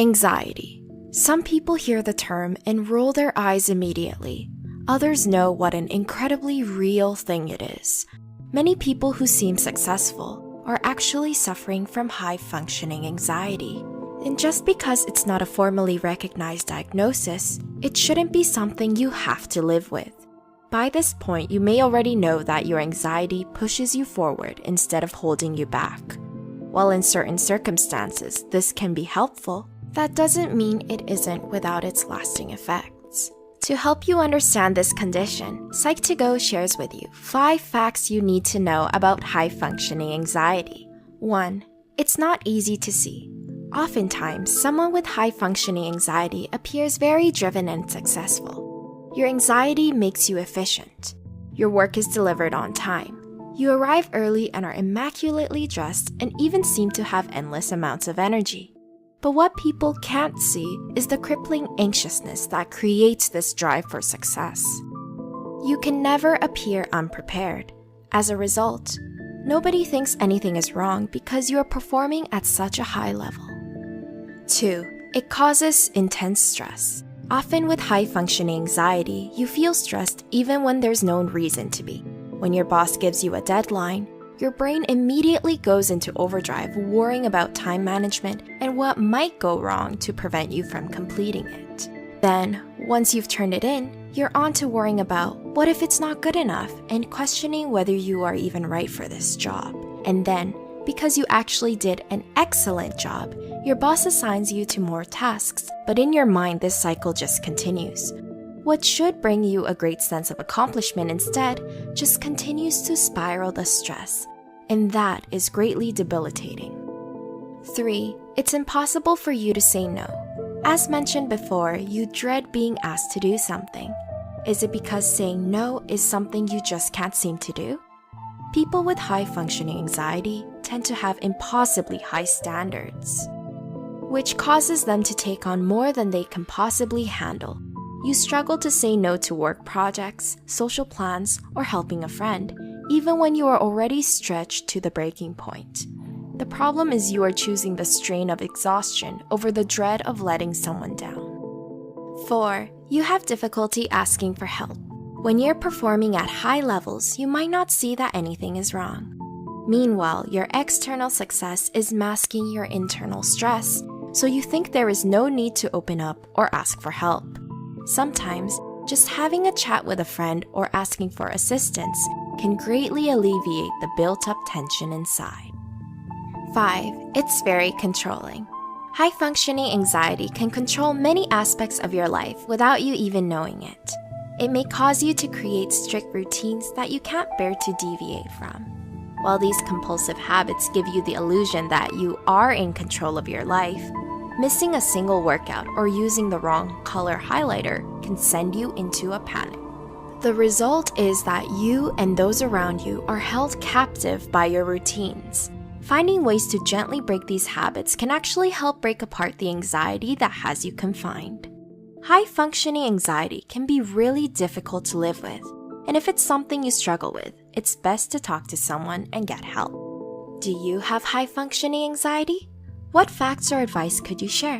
Anxiety. Some people hear the term and roll their eyes immediately. Others know what an incredibly real thing it is. Many people who seem successful are actually suffering from high-functioning anxiety. And just because it's not a formally recognized diagnosis, it shouldn't be something you have to live with. By this point, you may already know that your anxiety pushes you forward instead of holding you back. While in certain circumstances this can be helpful, that doesn't mean it isn't without its lasting effects. To help you understand this condition, Psych2Go shares with you 5 facts you need to know about high-functioning anxiety. 1. It's not easy to see. Oftentimes, someone with high-functioning anxiety appears very driven and successful. Your anxiety makes you efficient. Your work is delivered on time. You arrive early and are immaculately dressed and even seem to have endless amounts of energy. But what people can't see is the crippling anxiousness that creates this drive for success. You can never appear unprepared. As a result, nobody thinks anything is wrong because you are performing at such a high level. 2. It causes intense stress. Often with high-functioning anxiety, you feel stressed even when there's no reason to be. When your boss gives you a deadline, your brain immediately goes into overdrive worrying about time management and what might go wrong to prevent you from completing it. Then, once you've turned it in, you're on to worrying about what if it's not good enough and questioning whether you are even right for this job. And then, because you actually did an excellent job, your boss assigns you to more tasks, but in your mind this cycle just continues. What should bring you a great sense of accomplishment instead just continues to spiral the stress, and that is greatly debilitating. 3. It's impossible for you to say no. As mentioned before, you dread being asked to do something. Is it because saying no is something you just can't seem to do? People with high-functioning anxiety tend to have impossibly high standards, which causes them to take on more than they can possibly handle. You struggle to say no to work projects, social plans, or helping a friend, even when you are already stretched to the breaking point. The problem is you are choosing the strain of exhaustion over the dread of letting someone down. 4. You have difficulty asking for help. When you're performing at high levels, you might not see that anything is wrong. Meanwhile, your external success is masking your internal stress, so you think there is no need to open up or ask for help. Sometimes, just having a chat with a friend or asking for assistance can greatly alleviate the built-up tension inside. 5. It's very controlling. High-functioning anxiety can control many aspects of your life without you even knowing it. It may cause you to create strict routines that you can't bear to deviate from. While these compulsive habits give you the illusion that you are in control of your life, missing a single workout or using the wrong color highlighter can send you into a panic. The result is that you and those around you are held captive by your routines. Finding ways to gently break these habits can actually help break apart the anxiety that has you confined. High-functioning anxiety can be really difficult to live with, and if it's something you struggle with, it's best to talk to someone and get help. Do you have high-functioning anxiety? What facts or advice could you share?